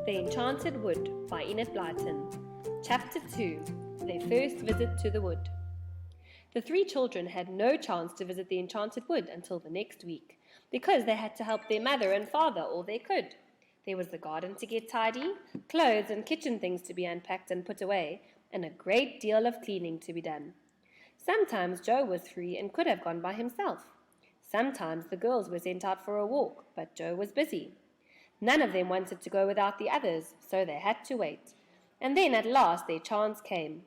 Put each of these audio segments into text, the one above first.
The Enchanted Wood by Enid Blyton. Chapter 2. Their First Visit to the Wood. The three children had no chance to visit the Enchanted Wood until the next week, because they had to help their mother and father all they could. There was the garden to get tidy, clothes and kitchen things to be unpacked and put away, and a great deal of cleaning to be done. Sometimes Joe was free and could have gone by himself. Sometimes the girls were sent out for a walk, but Joe was busy. None of them wanted to go without the others, so they had to wait. And then at last their chance came.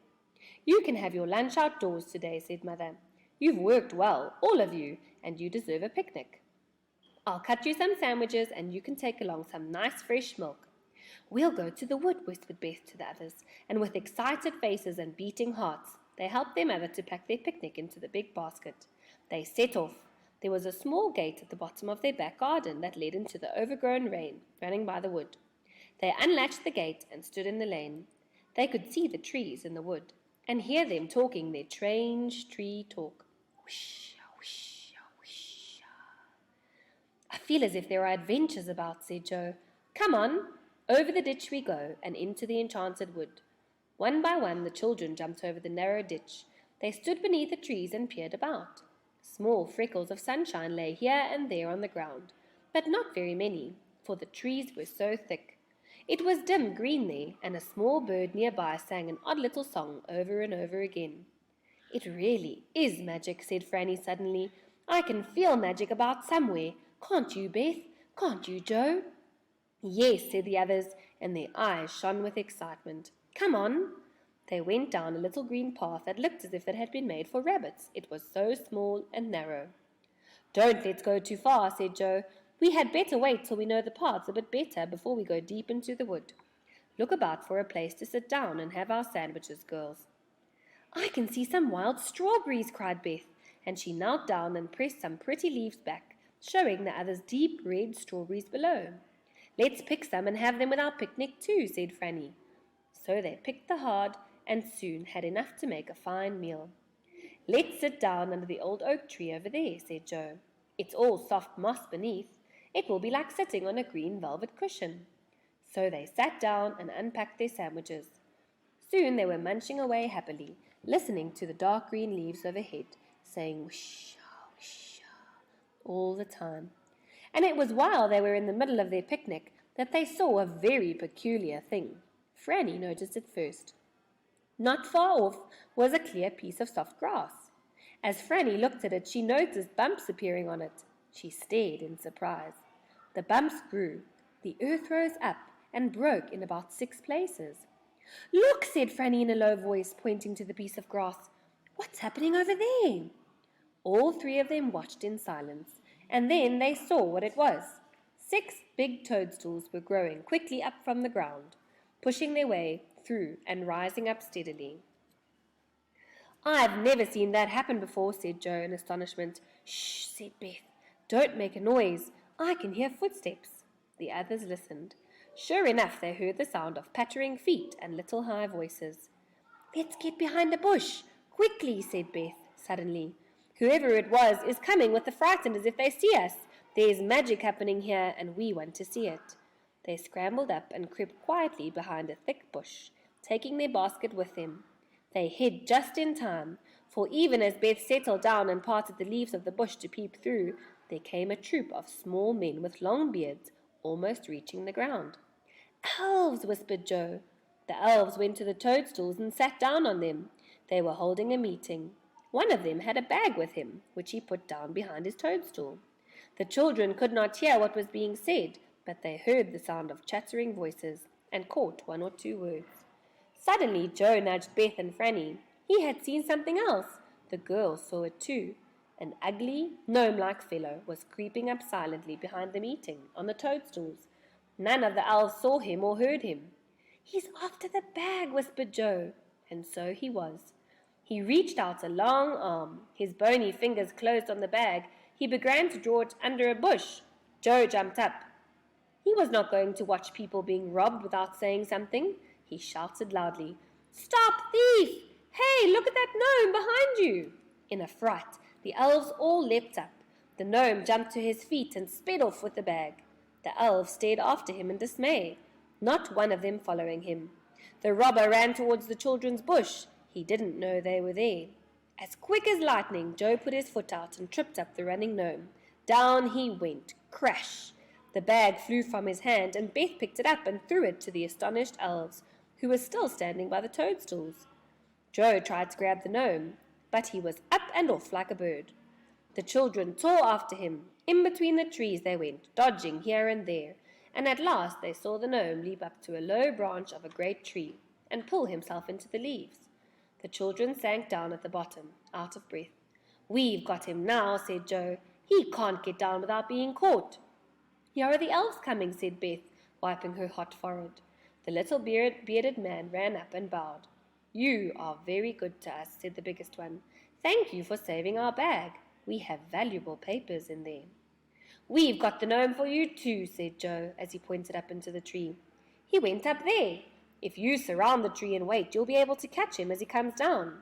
"You can have your lunch outdoors today," said Mother. "You've worked well, all of you, and you deserve a picnic. I'll cut you some sandwiches and you can take along some nice fresh milk." "We'll go to the wood," whispered Beth to the others, and with excited faces and beating hearts, they helped their mother to pack their picnic into the big basket. They set off. There was a small gate at the bottom of their back garden that led into the overgrown lane running by the wood. They unlatched the gate and stood in the lane. They could see the trees in the wood and hear them talking their strange tree talk. Whoosh, whoosh, whoosh. "I feel as if there are adventures about," said Joe. "Come on." Over the ditch we go and into the Enchanted Wood. One by one the children jumped over the narrow ditch. They stood beneath the trees and peered about. Small freckles of sunshine lay here and there on the ground, but not very many, for the trees were so thick. It was dim green there, and a small bird nearby sang an odd little song over and over again. "It really is magic," said Frannie suddenly. "I can feel magic about somewhere. Can't you, Beth? Can't you, Joe?" "Yes," said the others, and their eyes shone with excitement. "Come on." They went down a little green path that looked as if it had been made for rabbits. It was so small and narrow. "Don't let's go too far," said Joe. "We had better wait till we know the paths a bit better before we go deep into the wood. Look about for a place to sit down and have our sandwiches, girls." "I can see some wild strawberries," cried Beth, and she knelt down and pressed some pretty leaves back, showing the others deep red strawberries below. "Let's pick some and have them with our picnic too," said Frannie. So they picked the hard and soon had enough to make a fine meal. "Let's sit down under the old oak tree over there," said Joe. "It's all soft moss beneath. It will be like sitting on a green velvet cushion." So they sat down and unpacked their sandwiches. Soon they were munching away happily, listening to the dark green leaves overhead, saying whoosh, whoosh, all the time. And it was while they were in the middle of their picnic that they saw a very peculiar thing. Frannie noticed it first. Not far off was a clear piece of soft grass. As Frannie looked at it, she noticed bumps appearing on it. She stared in surprise. The bumps grew. The earth rose up and broke in about 6 places. "Look," said Frannie in a low voice, pointing to the piece of grass. "What's happening over there?" All 3 of them watched in silence, and then they saw what it was. 6 big toadstools were growing quickly up from the ground, pushing their way through and rising up steadily. "I've never seen that happen before," said Joe in astonishment. "Shh," said Beth. "Don't make a noise. I can hear footsteps." The others listened. Sure enough, they heard the sound of pattering feet and little high voices. "Let's get behind the bush, quickly," said Beth suddenly. "Whoever it was is coming with the frightened as if they see us. There's magic happening here, and we want to see it." They scrambled up and crept quietly behind a thick bush, taking their basket with them. They hid just in time, for even as Beth settled down and parted the leaves of the bush to peep through, there came a troop of small men with long beards, almost reaching the ground. "Elves," whispered Joe. The elves went to the toadstools and sat down on them. They were holding a meeting. One of them had a bag with him, which he put down behind his toadstool. The children could not hear what was being said, but they heard the sound of chattering voices and caught 1 or 2 words. Suddenly Joe nudged Beth and Frannie. He had seen something else. The girls saw it too. An ugly, gnome-like fellow was creeping up silently behind the meeting on the toadstools. None of the elves saw him or heard him. "He's after the bag," whispered Joe, and so he was. He reached out a long arm. His bony fingers closed on the bag. He began to draw it under a bush. Joe jumped up. He was not going to watch people being robbed without saying something. He shouted loudly, "Stop, thief! Hey, look at that gnome behind you!" In a fright, the elves all leapt up. The gnome jumped to his feet and sped off with the bag. The elves stared after him in dismay. not one of them following him. The robber ran towards the children's bush. He didn't know they were there. As quick as lightning, Joe put his foot out and tripped up the running gnome. Down he went, crash! The bag flew from his hand, and Beth picked it up and threw it to the astonished elves, who were still standing by the toadstools. Joe tried to grab the gnome, but he was up and off like a bird. The children tore after him. In between the trees they went, dodging here and there, and at last they saw the gnome leap up to a low branch of a great tree and pull himself into the leaves. The children sank down at the bottom, out of breath. "We've got him now," said Joe. "He can't get down without being caught." "Here are the elves coming," said Beth, wiping her hot forehead. The little bearded man ran up and bowed. "You are very good to us," said the biggest one. "Thank you for saving our bag. We have valuable papers in there." "We've got the gnome for you too," said Joe, as he pointed up into the tree. "He went up there. If you surround the tree and wait, you'll be able to catch him as he comes down."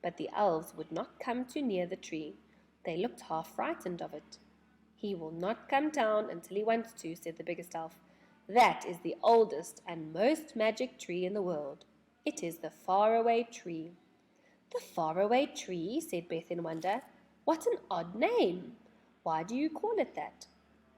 But the elves would not come too near the tree. They looked half frightened of it. "He will not come down until he wants to," said the biggest elf. "That is the oldest and most magic tree in the world. It is the Faraway Tree." "The Faraway Tree?" said Beth in wonder. "What an odd name! Why do you call it that?"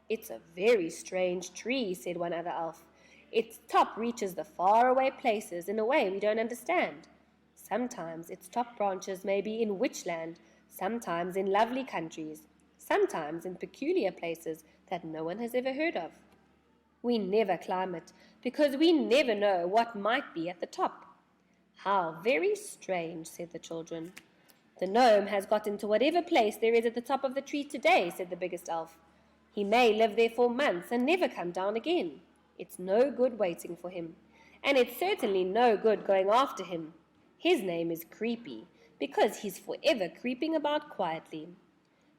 "It's a very strange tree," said one other elf. "Its top reaches the faraway places in a way we don't understand. Sometimes its top branches may be in Witchland, sometimes in lovely countries, sometimes in peculiar places that no one has ever heard of. We never climb it, because we never know what might be at the top." "How very strange," said the children. "The gnome has got into whatever place there is at the top of the tree today," said the biggest elf. "He may live there for months and never come down again. It's no good waiting for him, and it's certainly no good going after him. His name is Creepy, because he's forever creeping about quietly."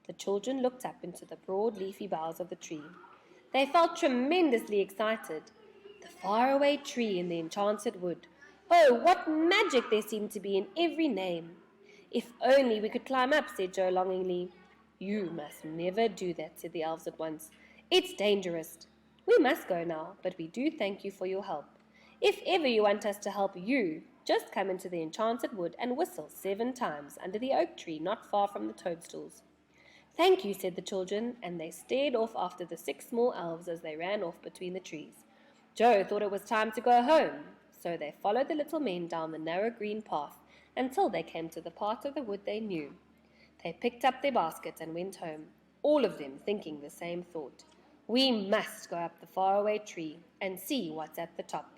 The children looked up into the broad leafy boughs of the tree. They felt tremendously excited. The faraway tree in the Enchanted Wood. Oh, what magic there seemed to be in every name. "If only we could climb up," said Joe longingly. "You must never do that," said the elves at once. "It's dangerous. We must go now, but we do thank you for your help. If ever you want us to help you, just come into the Enchanted Wood and whistle 7 times under the oak tree not far from the toadstools." "Thank you," said the children, and they stared off after the 6 small elves as they ran off between the trees. Joe thought it was time to go home, so they followed the little men down the narrow green path until they came to the part of the wood they knew. They picked up their baskets and went home, all of them thinking the same thought. "We must go up the faraway tree and see what's at the top."